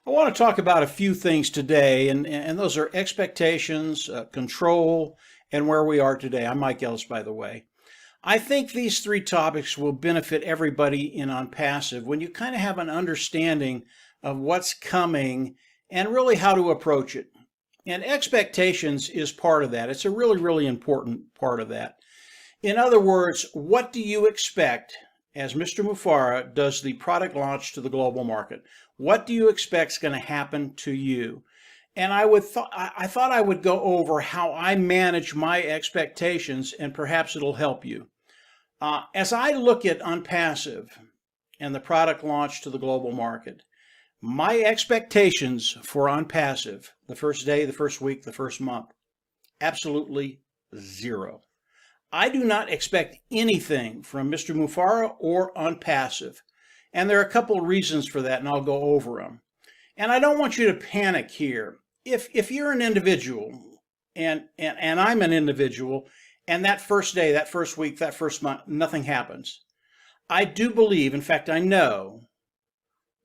I want to talk about a few things today, and those are expectations, control, and where we are today. I'm Mike Ellis, by the way. I think these three topics will benefit everybody in Onpassive when you kind of have an understanding of what's coming and really how to approach it. And expectations is part of that. It's a really, really important part of that. In other words, what do you expect as Mr. Mufara does the product launch to the global market? What do you expect is going to happen to you? And I thought I would go over how I manage my expectations, and perhaps it'll help you. As I look at Onpassive and the product launch to the global market, my expectations for Onpassive, the first day, the first week, the first month, absolutely zero. I do not expect anything from Mr. Mufara or Onpassive. And there are a couple of reasons for that, and I'll go over them. And I don't want you to panic here. If you're an individual, and I'm an individual, and that first day, that first week, that first month, nothing happens, I do believe, in fact, I know,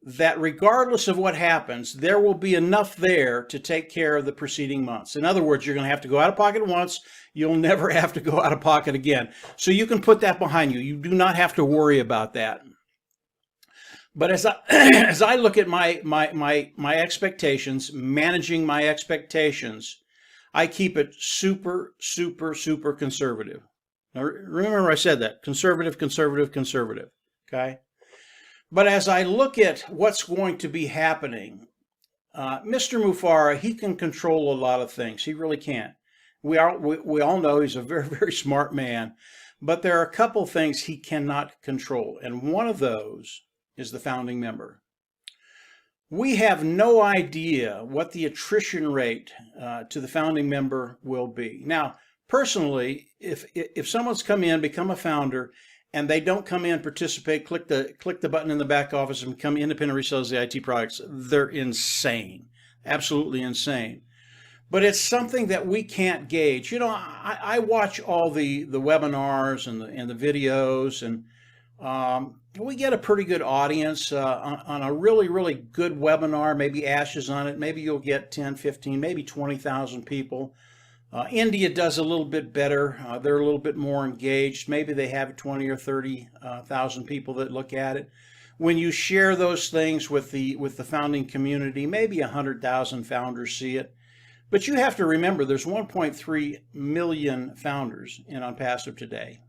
that regardless of what happens, there will be enough there to take care of the preceding months. In other words, you're going to have to go out of pocket once. You'll never have to go out of pocket again. So you can put that behind you. You do not have to worry about that. But as I as I look at my expectations, managing my expectations, I keep it super, super, super conservative. Now, remember I said that, conservative, conservative, conservative, okay? But as I look at what's going to be happening, Mr. Mufara, he can control a lot of things. He really can. We all know he's a very, very smart man, but there are a couple things he cannot control, and one of those is the founding member. We have no idea what the attrition rate to the founding member will be. Now, personally, if someone's come in, become a founder, and they don't come in, participate, click the button in the back office and become independent resellers of the IT products, they're insane, absolutely insane. But it's something that we can't gauge. You know, I watch all the webinars and the videos, and we get a pretty good audience on a really, really good webinar. Maybe Ash is on it. Maybe you'll get 10, 15, maybe 20,000 people. India does a little bit better. They're a little bit more engaged. Maybe they have 20 or 30,000 people that look at it. When you share those things with the founding community, maybe 100,000 founders see it. But you have to remember there's 1.3 million founders in Onpassive today.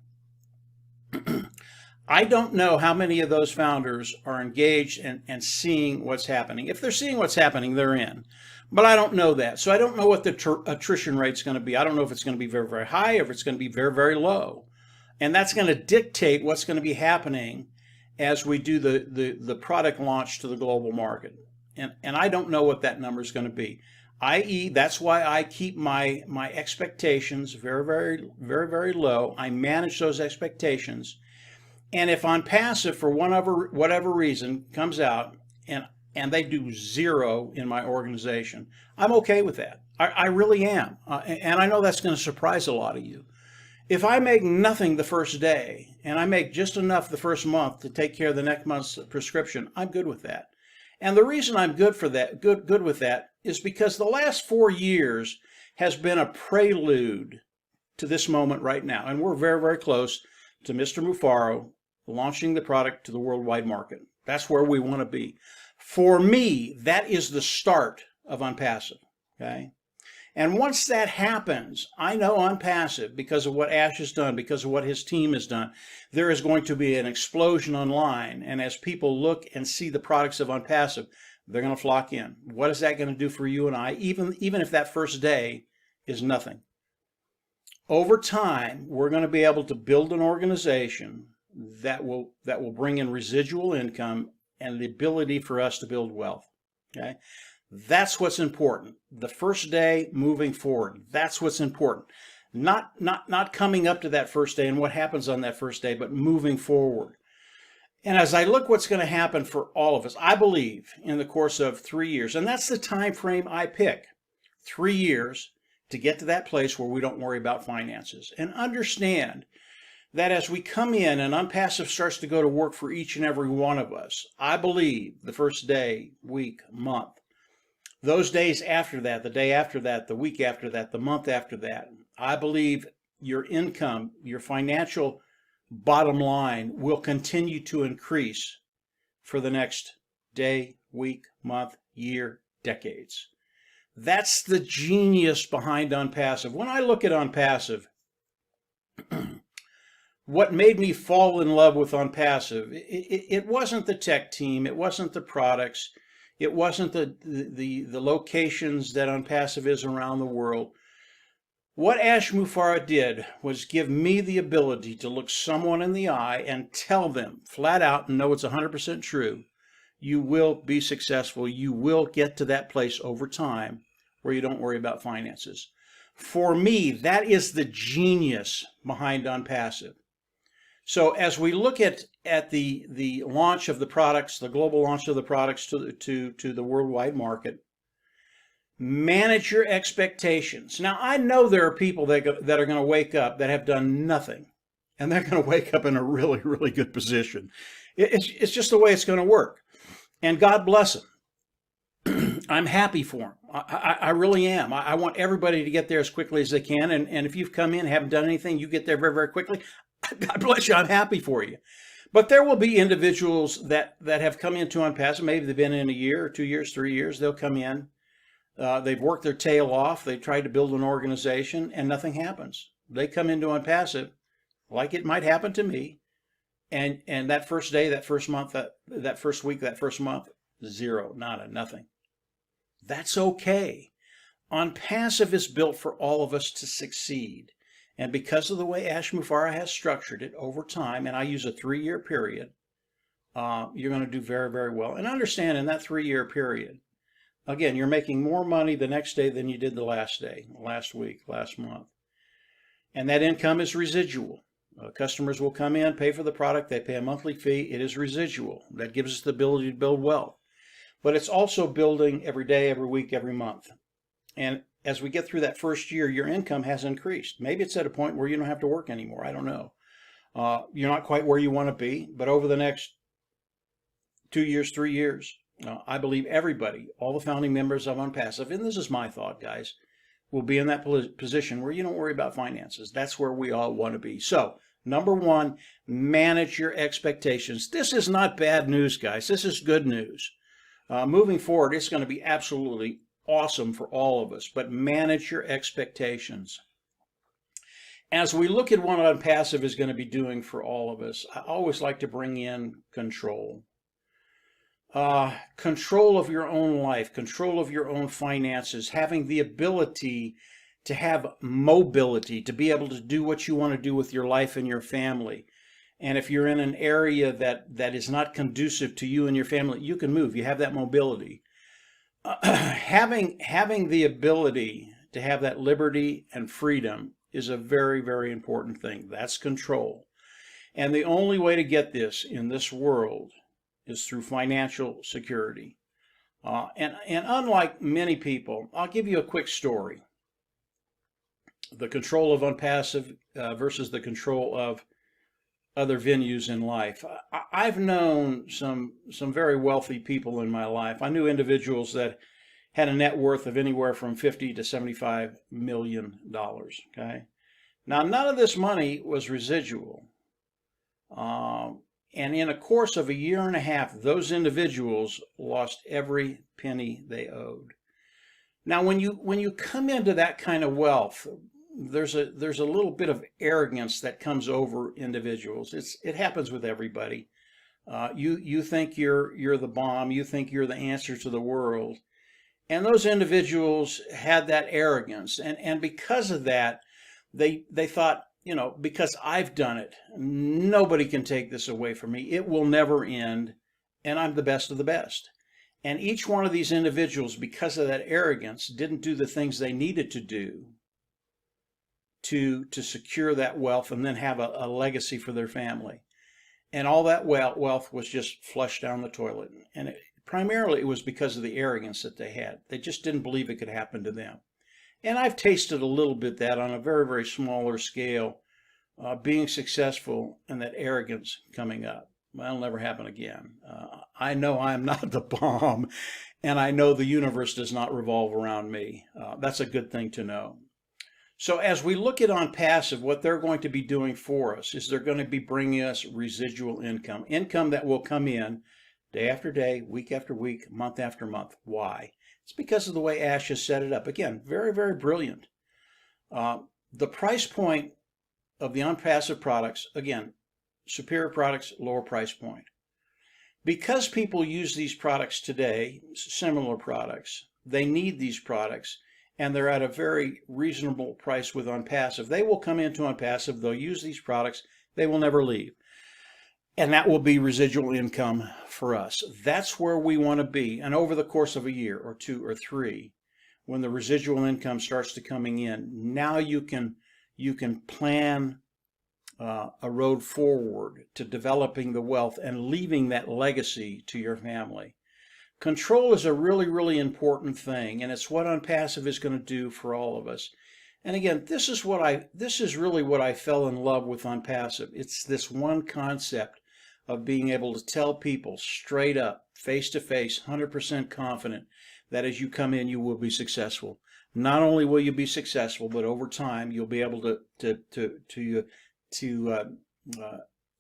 I don't know how many of those founders are engaged and seeing what's happening. If they're seeing what's happening, they're in. But I don't know that. So I don't know what the attrition rate is going to be. I don't know if it's going to be very, very high or if it's going to be very, very low. And that's going to dictate what's going to be happening as we do the product launch to the global market. And I don't know what that number is going to be. I.e., that's why I keep my expectations very, very, very, very low. I manage those expectations. And if Onpassive, for whatever reason, comes out and they do zero in my organization, I'm okay with that. I really am. And I know that's going to surprise a lot of you. If I make nothing the first day and I make just enough the first month to take care of the next month's prescription, I'm good with that. And the reason I'm good with that is because the last 4 years has been a prelude to this moment right now. And we're very, very close to Mr. Mufaro launching the product to the worldwide market. That's where we want to be. For me, that is the start of Onpassive, okay? And once that happens, I know Onpassive, because of what Ash has done, because of what his team has done, there is going to be an explosion online. And as people look and see the products of Onpassive, they're going to flock in. What is that going to do for you and I, even if that first day is nothing? Over time, we're going to be able to build an organization that will bring in residual income and the ability for us to build wealth. Okay, that's what's important. The first day moving forward, that's what's important. Not coming up to that first day and what happens on that first day, but moving forward. And as I look what's going to happen for all of us, I believe in the course of 3 years, and that's the time frame I pick, 3 years to get to that place where we don't worry about finances. And understand that as we come in and Onpassive starts to go to work for each and every one of us, I believe the first day, week, month, those days after that, the day after that, the week after that, the month after that, I believe your income, your financial bottom line will continue to increase for the next day, week, month, year, decades. That's the genius behind Onpassive. When I look at Onpassive, what made me fall in love with Onpassive, it wasn't the tech team, it wasn't the products, it wasn't the locations that Onpassive is around the world. What Ash Mufareh did was give me the ability to look someone in the eye and tell them flat out, and know it's 100% true, you will be successful. You will get to that place over time where you don't worry about finances. For me, that is the genius behind Onpassive. So as we look at the launch of the products, the global launch of the products to the worldwide market, manage your expectations. Now, I know there are people that are going to wake up that have done nothing, and they're going to wake up in a really, really good position. It's just the way it's going to work. And God bless them. I'm happy for them. I really am. I want everybody to get there as quickly as they can. And if you've come in and haven't done anything, you get there very, very quickly. God bless you. I'm happy for you. But there will be individuals that have come into Onpassive. Maybe they've been in a year or 2 years, 3 years. They'll come in. They've worked their tail off. They tried to build an organization and nothing happens. They come into Onpassive like it might happen to me. And that first day, that first month, that first week, that first month, zero, nada, nothing. That's okay. Onpassive is built for all of us to succeed. And because of the way Ash Mufareh has structured it over time, and I use a 3-year period, you're going to do very, very well. And understand in that 3-year period, again, you're making more money the next day than you did the last day, last week, last month. And that income is residual. Customers will come in, pay for the product, they pay a monthly fee. It is residual. That gives us the ability to build wealth. But it's also building every day, every week, every month. And as we get through that first year, your income has increased. Maybe it's at a point where you don't have to work anymore. I don't know. You're not quite where you want to be, but over the next 2 years, 3 years, I believe everybody, all the founding members of Onpassive, and this is my thought, guys, will be in that position where you don't worry about finances. That's where we all want to be. So, number one, manage your expectations. This is not bad news, guys. This is good news. Moving forward, it's going to be absolutely awesome for all of us, but manage your expectations. As we look at what Onpassive is going to be doing for all of us, I always like to bring in control. Control of your own life, control of your own finances, having the ability to have mobility, to be able to do what you want to do with your life and your family. And if you're in an area that is not conducive to you and your family, you can move. You have that mobility. Having the ability to have that liberty and freedom is a very, very important thing. That's control. And the only way to get this in this world is through financial security. And unlike many people, I'll give you a quick story. The control of Onpassive versus the control of other venues in life. I've known some very wealthy people in my life. I knew individuals that had a net worth of anywhere from $50 to $75 million. Okay, now none of this money was residual, and in a course of a year and a half, those individuals lost every penny they owed. Now, when you come into that kind of wealth, there's a little bit of arrogance that comes over individuals. It happens with everybody. You think you're the bomb. You think you're the answer to the world, and those individuals had that arrogance, and because of that, they thought, because I've done it, nobody can take this away from me. It will never end, and I'm the best of the best. And each one of these individuals, because of that arrogance, didn't do the things they needed to do to secure that wealth and then have a legacy for their family. And all that wealth was just flushed down the toilet. And primarily it was because of the arrogance that they had. They just didn't believe it could happen to them. And I've tasted a little bit that on a very, very smaller scale being successful and that arrogance coming up. That'll never happen again. I know I'm not the bomb, and I know the universe does not revolve around me. That's a good thing to know. So as we look at Onpassive, what they're going to be doing for us is they're going to be bringing us residual income, income that will come in day after day, week after week, month after month. Why? It's because of the way Ash has set it up. Again, very, very brilliant. The price point of the Onpassive products, again, superior products, lower price point. Because people use these products today, similar products, they need these products, and they're at a very reasonable price with Onpassive. They will come into Onpassive, they'll use these products, they will never leave. And that will be residual income for us. That's where we want to be. And over the course of a year or two or three, when the residual income starts to coming in, now you can plan a road forward to developing the wealth and leaving that legacy to your family. Control is a really, really important thing, and it's what Onpassive is going to do for all of us. And again, this is really what I fell in love with Onpassive. It's this one concept of being able to tell people straight up, face to face, 100% confident that as you come in, you will be successful. Not only will you be successful, but over time, you'll be able to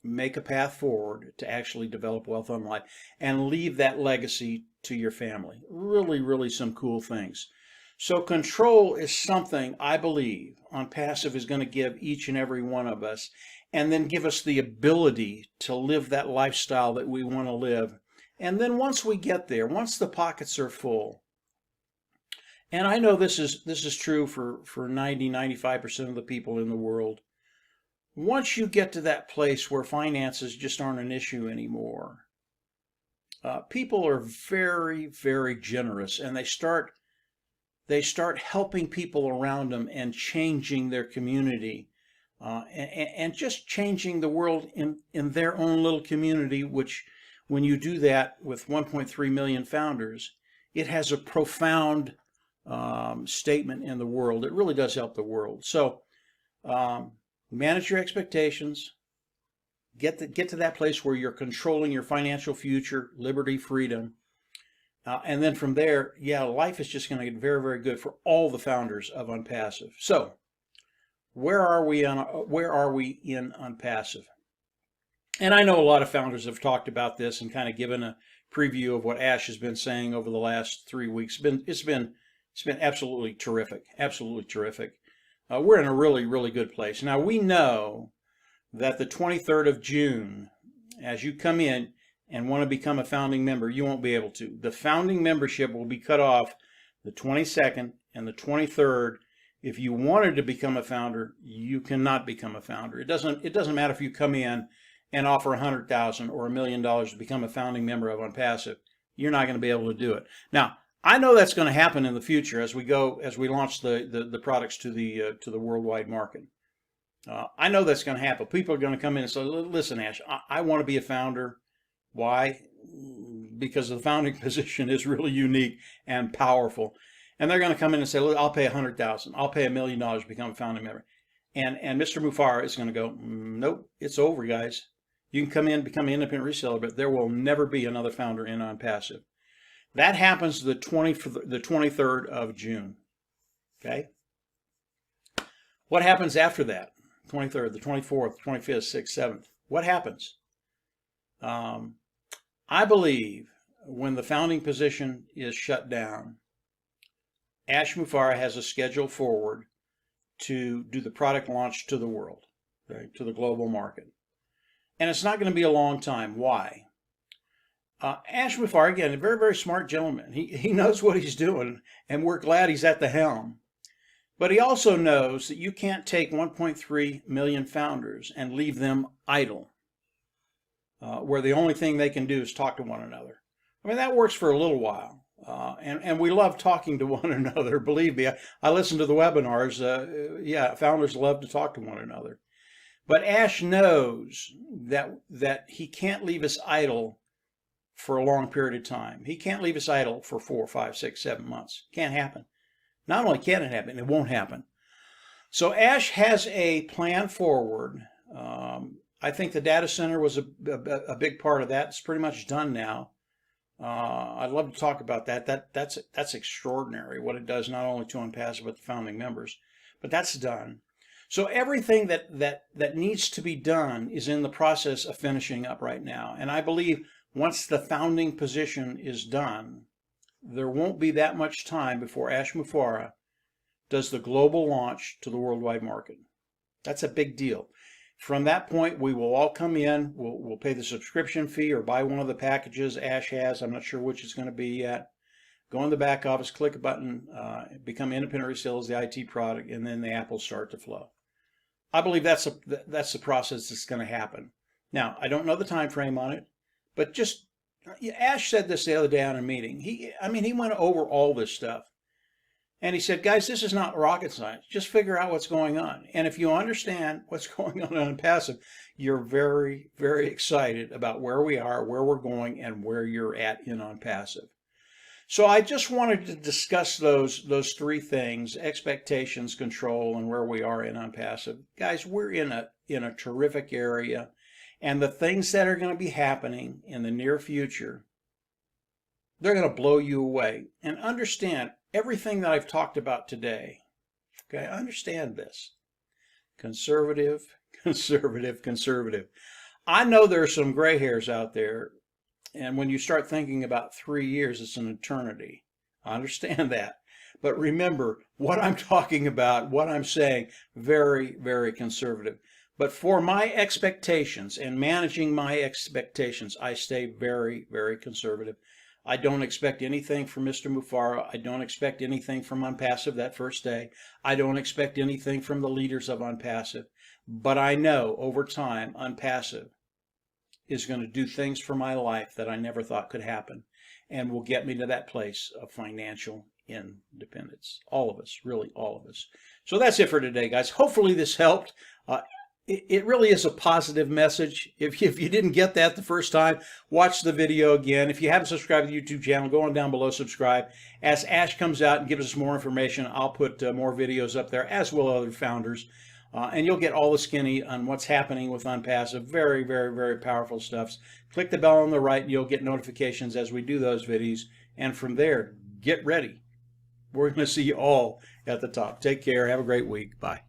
make a path forward to actually develop wealth on life and leave that legacy to your family. Really, really some cool things. So control is something I believe Onpassive is going to give each and every one of us, and then give us the ability to live that lifestyle that we want to live. And then once we get there, once the pockets are full, and I know this is true for 95% of the people in the world, once you get to that place where finances just aren't an issue anymore, people are very, very generous, and they start helping people around them and changing their community, and just changing the world in their own little community, which when you do that with 1.3 million founders, it has a profound statement in the world. It really does help the world. So manage your expectations. Get to that place where you're controlling your financial future, liberty, freedom. And then from there, yeah, life is just going to get very, very good for all the founders of Onpassive. So where are we in Onpassive? And I know a lot of founders have talked about this and kind of given a preview of what Ash has been saying over the last 3 weeks. It's been absolutely terrific, absolutely terrific. We're in a really, really good place. Now, we know that the 23rd of June, as you come in and want to become a founding member, you won't be able to. The founding membership will be cut off the 22nd and the 23rd. If you wanted to become a founder, you cannot become a founder. It doesn't matter if you come in and offer $100,000 or $1 million to become a founding member of Onpassive. You're not going to be able to do it. Now, I know that's going to happen in the future as we launch the products to the worldwide market. I know that's going to happen. People are going to come in and say, "Listen, Ash, I want to be a founder." Why? Because the founding position is really unique and powerful. And they're going to come in and say, "Look, I'll pay $100,000. I'll pay $1 million to become a founding member." And Mr. Mufara is going to go, "Nope, it's over, guys. You can come in, become an independent reseller, but there will never be another founder in Onpassive." That happens the 23rd of June. Okay? What happens after that? 23rd, the 24th, 25th, 6th, 7th. What happens? I believe when the founding position is shut down, Ash Mufara has a schedule forward to do the product launch to the world, right, to the global market. And it's not going to be a long time. Why? Ash Mufara, again, a very, very smart gentleman. He knows what he's doing, and we're glad he's at the helm. But he also knows that you can't take 1.3 million founders and leave them idle, where the only thing they can do is talk to one another. I mean, that works for a little while. And we love talking to one another. Believe me, I listen to the webinars. Yeah, founders love to talk to one another. But Ash knows that he can't leave us idle for a long period of time. He can't leave us idle for 4, 5, 6, 7 months. Can't happen. Not only can it happen, it won't happen. So Ash has a plan forward. I think the data center was a big part of that. It's pretty much done now. I'd love to talk about that. That's extraordinary what it does, not only to Onpassive but the founding members. But that's done. So everything that needs to be done is in the process of finishing up right now. And I believe once the founding position is done, there won't be that much time before Ash Mufareh does the global launch to the worldwide market. That's a big deal. From that point, we will all come in, we'll pay the subscription fee or buy one of the packages Ash has. I'm not sure which it's going to be yet. Go in the back office, click a button, become independent resale as the IT product, and then the apples start to flow. I believe that's the process that's going to happen. Now, I don't know the time frame on it, but just Ash said this the other day on a meeting. He went over all this stuff. And he said, guys, this is not rocket science. Just figure out what's going on. And if you understand what's going on Onpassive, you're very, very excited about where we are, where we're going, and where you're at in Onpassive. So I just wanted to discuss those three things: expectations, control, and where we are in Onpassive. Guys, we're in a terrific area, and the things that are going to be happening in the near future, they're going to blow you away. And understand everything that I've talked about today. Okay, understand this. Conservative, conservative, conservative. I know there are some gray hairs out there, and when you start thinking about 3 years, it's an eternity. I understand that. But remember, what I'm talking about, what I'm saying, very, very conservative. But for my expectations and managing my expectations, I stay very, very conservative. I don't expect anything from Mr. Mufareh. I don't expect anything from Onpassive that first day. I don't expect anything from the leaders of Onpassive. But I know over time, Onpassive is going to do things for my life that I never thought could happen, and will get me to that place of financial independence. All of us, really all of us. So that's it for today, guys. Hopefully this helped. It really is a positive message. If you didn't get that the first time, watch the video again. If you haven't subscribed to the YouTube channel, go on down below, subscribe. As Ash comes out and gives us more information, I'll put more videos up there, as will other founders. And you'll get all the skinny on what's happening with Onpassive. Very, very, very powerful stuff. Click the bell on the right and you'll get notifications as we do those videos. And from there, get ready. We're going to see you all at the top. Take care. Have a great week. Bye.